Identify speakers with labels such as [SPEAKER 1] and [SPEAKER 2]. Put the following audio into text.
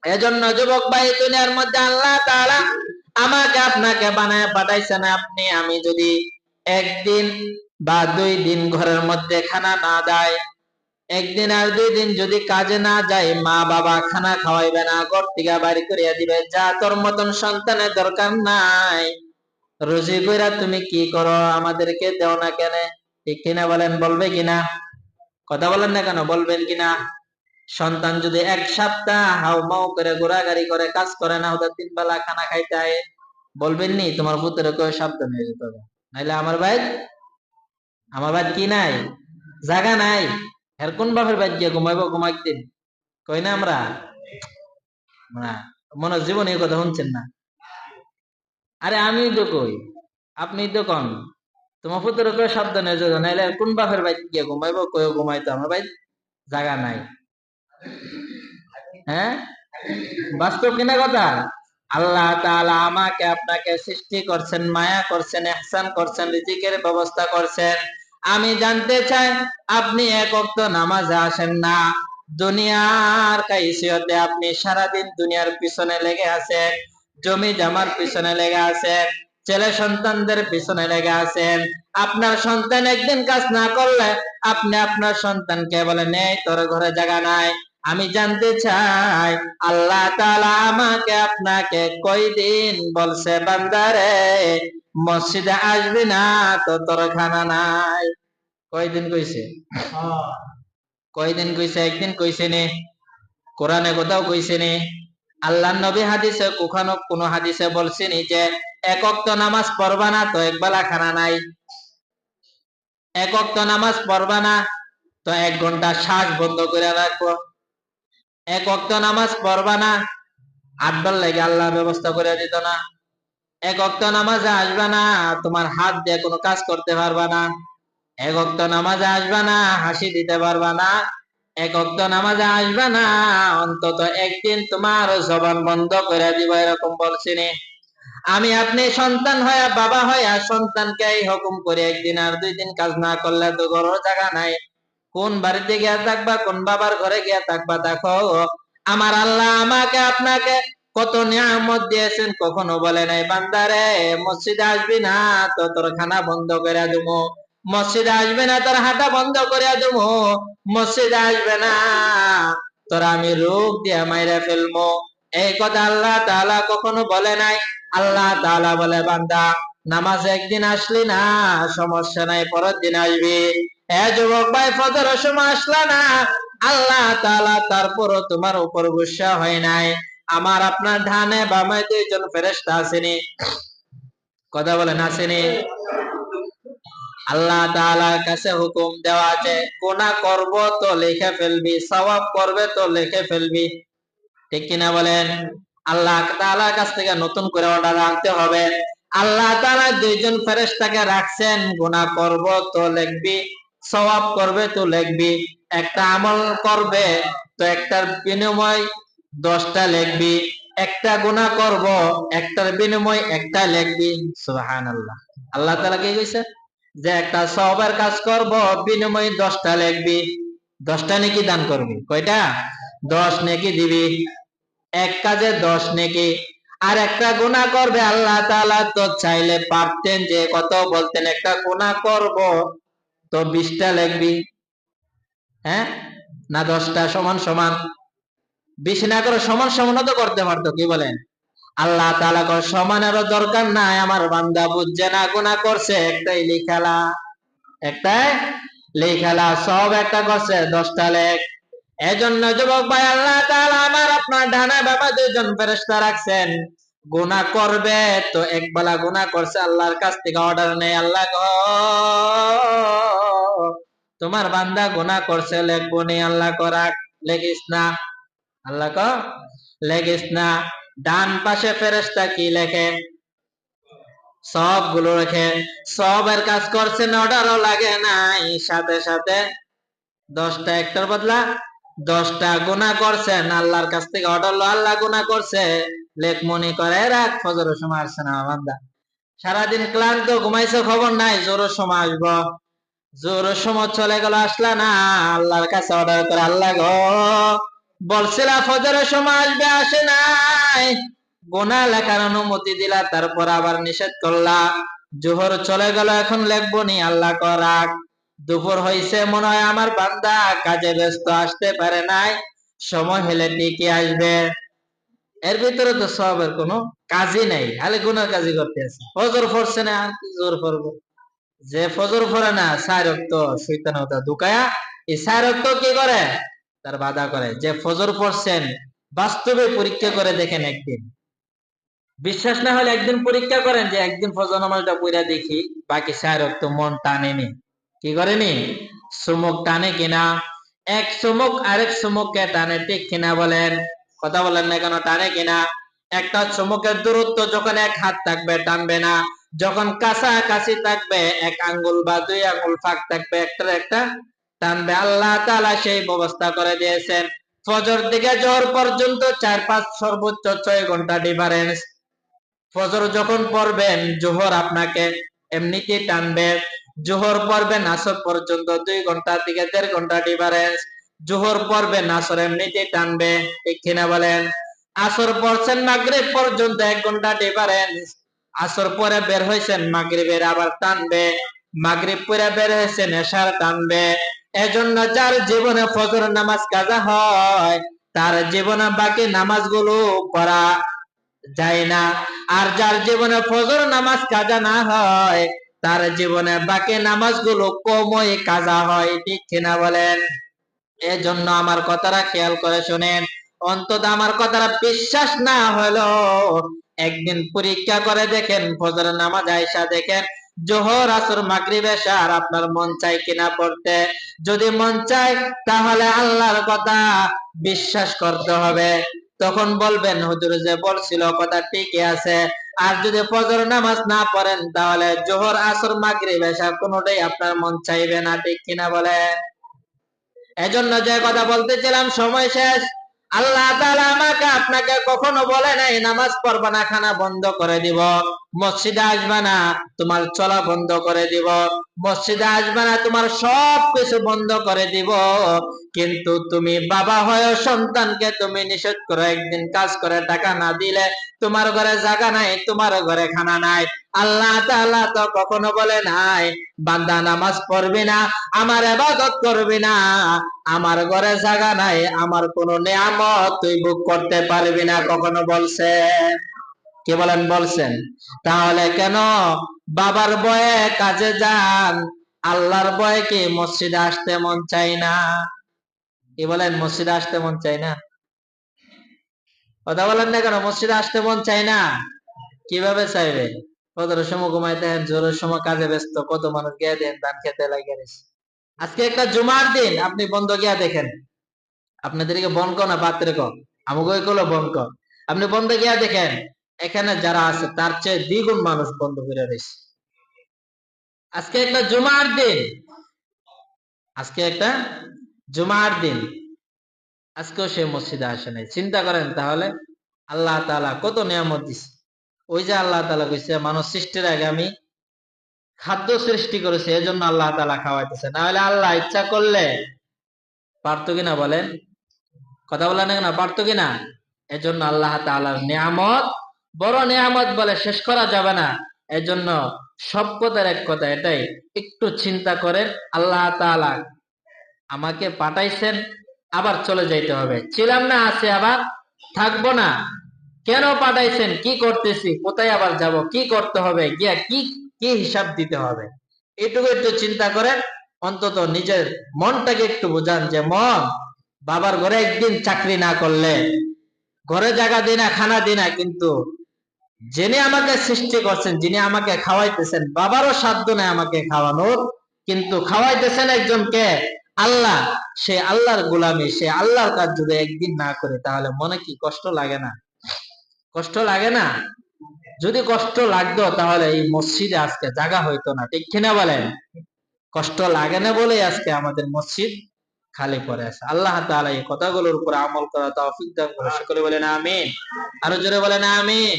[SPEAKER 1] এজন্য যুবক ভাই, দুনিয়ার মধ্যে আল্লাহ তাআলা আমাকে আপনাকে বানায় পাঠাইছেন। আপনি আমি যদি একদিন বা 2 দিন ঘরের মধ্যে খানা না দেয়, একদিন আর 2 দিন যদি কাজে না যায়, মা বাবা খানা খাওয়াইবে না, ঘর থেকে বাড়ি করিয়া দিবে, যা তোর মতন সন্তানের দরকার নাই, রুজি কইরা তুমি কি করো, আমাদেরকে দেও না কেন? ঠিক কিনা বলেন? বলবে কিনা? কথা বলেন না কেন? বলবেন কিনা? সন্তান যদি 1 সপ্তাহ হাউমাউ করে ঘোরাঘুরি করে, কাজ করে না, ওদের 3 বেলা খানা খাইতে হয়, বলবেন নি তোমার পুত্রের কয়ে সাবধান হয়ে যেতে হবে? নাইলে আমার ভাই কি নাই, জায়গা নাই, এর কোন বাপের বাদ গিয়ে ঘুমাইবো? ঘুমাইতেন কই না আমরা? মনে জীবনে কথা শুনছেন না? আরে আমি তো কই, আপনি তো কন তোমার পুত্রের কয়ে সাবধান হয়ে যাবে, নাইলে কোন বাপের বাদ গিয়ে ঘুমাইবো? কয়ে ঘুমাইতো আমার ভাই, জায়গা নাই। হ্যাঁ, বাস্তব কিনা কথা? আল্লাহ তাআলা আমাকে আপনাকে সৃষ্টি করছেন, মায়া করছেন, ইহসান করছেন, রিজিকের ব্যবস্থা করছেন। আমি জানতে চাই, আপনি 1 ওয়াক্ত নামাজে আসেন না, দুনিয়ার কাইসিয়তে আপনি সারাদিন দুনিয়ার পিছনে লেগে আছেন, জমি জামার পিছনে লেগে আছেন, ছেলে সন্তানদের পিছনে লেগে আছেন। আপনার সন্তান একদিন কাজ না করলে আপনি আপনার সন্তানকে বলেন, এই তোর ঘরে জায়গা নাই। আমি জানতে চাই, আল্লাহ তাআলা আমাকে আপনাকে কয়দিন বলছে, বান্দারে মসজিদে আসবি না তো তোর খানা নাই? কয়দিন কইছে? কয়দিন কইছে? একদিন কইছে নি? কোরআনে কোথাও কইছে নি? আল্লাহর নবী হাদিসে কখনো কোন হাদিসে বলছেনি যে 1 ওয়াক্ত নামাজ পড়বা না তো 1 বেলা খানা নাই? 1 ওয়াক্ত নামাজ পড়বা না তো 1 ঘন্টা শ্বাস বন্ধ করে রাখবো? 1 ওয়াক্ত নামাজ পড়বা না, 8 বার লাগে আল্লাহ ব্যবস্থা করে দিত না? 1 ওয়াক্ত নামাজে আসবা না, তোমার হাত দিয়ে কোনো কাজ করতে পারবা না? 1 ওয়াক্ত নামাজে আসবা না, হাসি দিতে পারবা না? 1 ওয়াক্ত নামাজে আসবা না, অন্তত একদিন তোমার জবান বন্ধ করে দিব, এরকম বলছিনি? আমি আপনি সন্তান হয়ে, বাবা হয়ে সন্তানকে এই হুকুম করে, একদিন আর 2 দিন কাজ না করলে তো ঘরের জায়গা নাই, কোন বাড়িতে গিয়া থাকবা, কোন বাবার ঘরে গিয়া থাকবা? দেখো, আমার আল্লাহ আমাকে আপনাকে কত নিয়ামত দিয়েছেন, কখনো বলে নাই বান্দারে মসজিদে আসবি না তো তোর খানা বন্ধ করে দেবো, মসজিদে আসবে না তোর হাঁটা বন্ধ করে দেবো, মসজিদে আসবে না তোর আমি রোগ দিয়ে মাইরে ফেলবো। এই কথা আল্লাহ তাআলা কখনো বলে নাই। আল্লাহ তাআলা বলে, বান্দা নামাজে একদিন আসলি না, সমস্যা নাই, পরের দিন আসবি। যুবক ভাই, ফজরের সময় আসলা না, আল্লাহ তাআলা তারপরও তোমার উপর গুসা হয় নাই। আমার আপনার ডানে বামে 2 জন ফেরেশতা আসেনি? কথা বলেন, আসেনি? আল্লাহ তাআলার কাছে হুকুম দেওয়া আছে, গুনাহ করব তো লিখে ফেলবি, সওয়াব করবে তো লিখে ফেলবি। ঠিক কিনা বলেন? আল্লাহ তাআলার কাছ থেকে নতুন করে অর্ডার আনতে হবে। আল্লাহ তাআলা 2 জন ফেরেশতাকে রাখছেন, গুনাহ করব তো লিখবি, সওয়াব করবে তো লিখবি। একটা আমল করবে তো একটার বিনিময় 10টা লিখবি, একটা গুনাহ করব একটার বিনিময় একটা লিখবি। সুবহানাল্লাহ। আল্লাহ তাআলা কি কইছে? যে একটা সওয়াবের কাজ করব, বিনিময়ে 10টা লিখবি, 10টা নেকি দান করবি। কয়টা? 10 নেকি দিবি। এক কাজে 10 নেকি। আর একটা গুনাহ করবে, আল্লাহ তাআলা তো চাইলে পারতেন যে কত বলতেন, একটা গুনাহ করব তো 20টা লিখবি। হ্যাঁ না 10টা সমান সমান? 20 না করে সমান সমানও তো করতে পারতো, কি বলেন? আল্লাহ তাআলা কয় সমানেরও দরকার নাই, আমার বান্দা বুঝছে না, গুনাহ করছে একটাই লিখালা, একটাই লেখালা, সব একটা করছে 10টা লেখ। এজন্য যুবক ভাই, আল্লাহ তাআলা আমার আপনার ডানা বাবা 2 জন ফেরেশতা রাখছেন। গুনাহ করবে তো 1 বেলা গুনাহ করছে, আল্লাহর কাছ থেকে অর্ডার নেই। আল্লাহ গো, তোমার বান্দা গুনাহ করছে, লেখবো নি? আল্লাহ করাক, লেখিস না। আল্লাহ ক লেখিস না। ডান পাশে ফেরেশতা কি লেখে? সবগুলো রেখে সবের কাজ করছেন, অর্ডারও লাগে নাই, সাথে সাথে 10টা, একটার বদলা 10টা গুনাহ করছেন, আল্লাহর কাছ থেকে অর্ডার লো, আল্লাহ গুনাহ করছে, লেখ মনে করে রাখ, ফজরের সময় আসছে না বান্দা, সারাদিন ক্লান্ত, ঘুমাইছো, খবর নাই, জোরের সময় আসবো, জোরের সময় চলে গেল, আসলা না, আল্লাহর কাছে অর্ডার করে, আল্লাহ গো বলছিলা ফজরের সময় আসবে, আসে নাই। গুনাহ লেখার অনুমতি দিলা, তারপর আবার নিষেধ করলা। জোহর চলে গেল, এখন লেখবো নি, আল্লাহ করাক। দুপুর হইছে, মনে হয় আমার বান্দা কাজে ব্যস্ত, আসতে পারে নাই, সময় হলে ঠিকই আসবে। এর ভিতরে তো সবের কোনো কাজই নাই, খালি গুনার কাজই করতে আছে। ফজর পড়ছে না, আর কি জোর পড়বো? যে ফজর পড়ে না, 4 ওয়াক্ত শয়তানতা ঢুকায়া এই 4 ওয়াক্ত কি করে, তার বাধা করে। যে ফজর পড়ছেন, বাস্তবে পরীক্ষা করে দেখেন একদিন। বিশ্বাস না হলে একদিন পরীক্ষা করেন, যে একদিন ফজর নামাজটা পড়া দেখি, বাকি 4 ওয়াক্ত মন টানেনি, কি করেনি, চুমুক টানে কিনা। এক চুমুক আরেক চুমুককে টানে, ঠিক কিনা বলেন? কথা বলেন না কেন? টানে কিনা? একটা চুমুকের দূরত্ব যখন 1 হাত থাকবে, টানবে না। যখন কাছাকাছি থাকবে, 1 আঙ্গুল বা 2 আঙ্গুল ফাঁক থাকবে, একটার একটা টানবে। আল্লাহ তাআলা সেই ব্যবস্থা করে দিয়েছেন। ফজর থেকে জোহর পর্যন্ত 4-5 সর্বোচ্চ 6 ঘন্টা ডিফারেন্স। ফজর যখন পড়বেন, জোহর আপনাকে এমনিতেই টানবে। জোহর পড়বেন আসর পর্যন্ত 2 ঘন্টা থেকে 1.5 ঘন্টা ডিফারেন্স। জোহর পড়বেন, আসর এমনিতেই টানবে, ঠিক কিনা বলেন? আসর পড়ছেন, মাগরিব পর্যন্ত 1 ঘন্টা ডিফারেন্স। আসর পরে বের হয়েছেন, মাগরিবের আবার টানবে। মাগরিব পরে বের হয়েছেন, এশার টানবে। এজন্য যার জীবনে ফজর নামাজ কাজা হয়, তার জীবনে বাকি নামাজগুলো পড়া যায় না। আর যার জীবনে ফজর নামাজ কাজা না হয়, তার জীবনে বাকি নামাজগুলো কমই কাজা হয়, ঠিক কিনা বলেন? এজন্য আমার কথাটা খেয়াল করে শুনেন। অন্তত আমার কথাটা বিশ্বাস না হলো একদিন পরীক্ষা করে দেখেন, ফজরের নামাজ আয়েশা দেখেন, জোহর আসর মাগরিব এশা, আর আপনার মন চায় কিনা পড়তে। যদি মন চায়, তাহলে আল্লাহর কথা বিশ্বাস করতে হবে। তখন বলবেন, হুজুর যে বলছিল কথা ঠিকই আছে। আর যদি ফজর নামাজ না পড়েন, তাহলে জোহর আসর মাগরিব এশা কোনোটাই আপনার মন চাইবে না, ঠিক কিনা বলেন? এজন্য যে কথা বলতেছিলাম, সময় শেষ। আল্লাহ তাআলা আমাকে আপনাকে কখনো বলে নাই নামাজ পড়বা না, খানা বন্ধ করে দিব। মসজিদে আসবা না, তোমার চলা বন্ধ করে দিব। মসজিদে আসবা না, তোমার সব কিছু বন্ধ করে দিব। কিন্তু তুমি বাবা হয়ে সন্তানকে তুমি নিষেধ করো, একদিন কাজ করে টাকা না দিলে তোমার ঘরে জায়গা নাই, তোমার ঘরে খানা নাই। আল্লাহ তাআলা তো কখনো বলে নাই বান্দা নামাজ পড়বি না, আমার ইবাদত করবি না, আমার ঘরে জায়গা নাই, আমার কোন নিয়ামত তুই ভোগ করতে পারবি না, কখনো বলছেন? কি বলেন, বলছেন? তাহলে কেন বাবার ভয়ে কাজে যান, আল্লাহর ভয়ে কি মসজিদে আসতে মন চাই না? কি বলেন, মসজিদে আসতে মন চাই না? কথা বলেন না কেন? মসজিদে আসতে মন চাই না? কিভাবে চাইবে? ফজরের সময় ঘুমাইতে দেন, জোরের সময় কাজে ব্যস্ত, কত মানুষ গিয়ে দেন ধান খেতে লাগে। আজকে একটা জুমার দিন, আপনি বন্ধ গিয়া দেখেন। আপনাদেরকে বন কো না পাত্রে কো, আমাকে কলো বন কো। আপনি বন্ধ গিয়া দেখেন, এখানে যারা আছে তার চেয়ে দ্বিগুণ মানুষ বন্ধ করে রয়েছে। আজকে একটা জুমার দিন, আজকে একটা জুমার দিন, আজকেও সে মসজিদে আসে নাই। চিন্তা করেন তাহলে আল্লাহ তাআলা কত নিয়ামত দিছে। ওই যে আল্লাহ তাআলা কইছে, মানুষ সৃষ্টির আগে আমি খাদ্য সৃষ্টি করেছে, এজন্য আল্লাহ তাআলা খাওয়াইতেছে। না হলে আল্লাহ ইচ্ছা করলে পারতো কিনা বলেন? কথা বলা না, পারতো কিনা? এজন্য আল্লাহ তাআলার নিয়ামত বড় নিয়ামত, বলে শেষ করা যাবে না। এজন্য সব কথার এক কথা এটাই, একটু চিন্তা করেন, আল্লাহ তাআলা আমাকে পাঠাইছেন, আবার চলে যাইতে হবে। ছিলাম না, আছে, আবার থাকবো না। কেন পাঠাইছেন, কি করতেছি, কোথায় আবার যাব, কি করতে হবে, গিয়া কি কি হিসাব দিতে হবে, এটুকু একটু চিন্তা করেন। অন্তত নিজের মনটাকে একটু বোঝান, যে মন, বাবার ঘরে একদিন চাকরি না করলে, ঘরে জায়গা দিই না, খানা দিই না, কিন্তু যিনি আমাকে সৃষ্টি করছেন, যিনি আমাকে খাওয়াইতেছেন, বাবারও সাধ্য নাই আমাকে খাওয়ানোর, কিন্তু খাওয়াইতেছেন একজনকে, আল্লাহ। সে আল্লাহর গোলামি, সে আল্লাহর কাজ যদি একদিন না করে, তাহলে মনে কি কষ্ট লাগে না? কষ্ট লাগে না? যদি কষ্ট লাগতো, তাহলে এই মসজিদে আজকে জায়গা হইতো না, ঠিক কিনা বলেন? কষ্ট লাগে না বলে আজকে আমাদের মসজিদ খালি পড়ে আছে। আল্লাহ তাআলা এই কথাগুলোর উপর আমল করা তৌফিক দান করে। সকলে বলেন আমিন। আরো জোরে বলেন আমিন।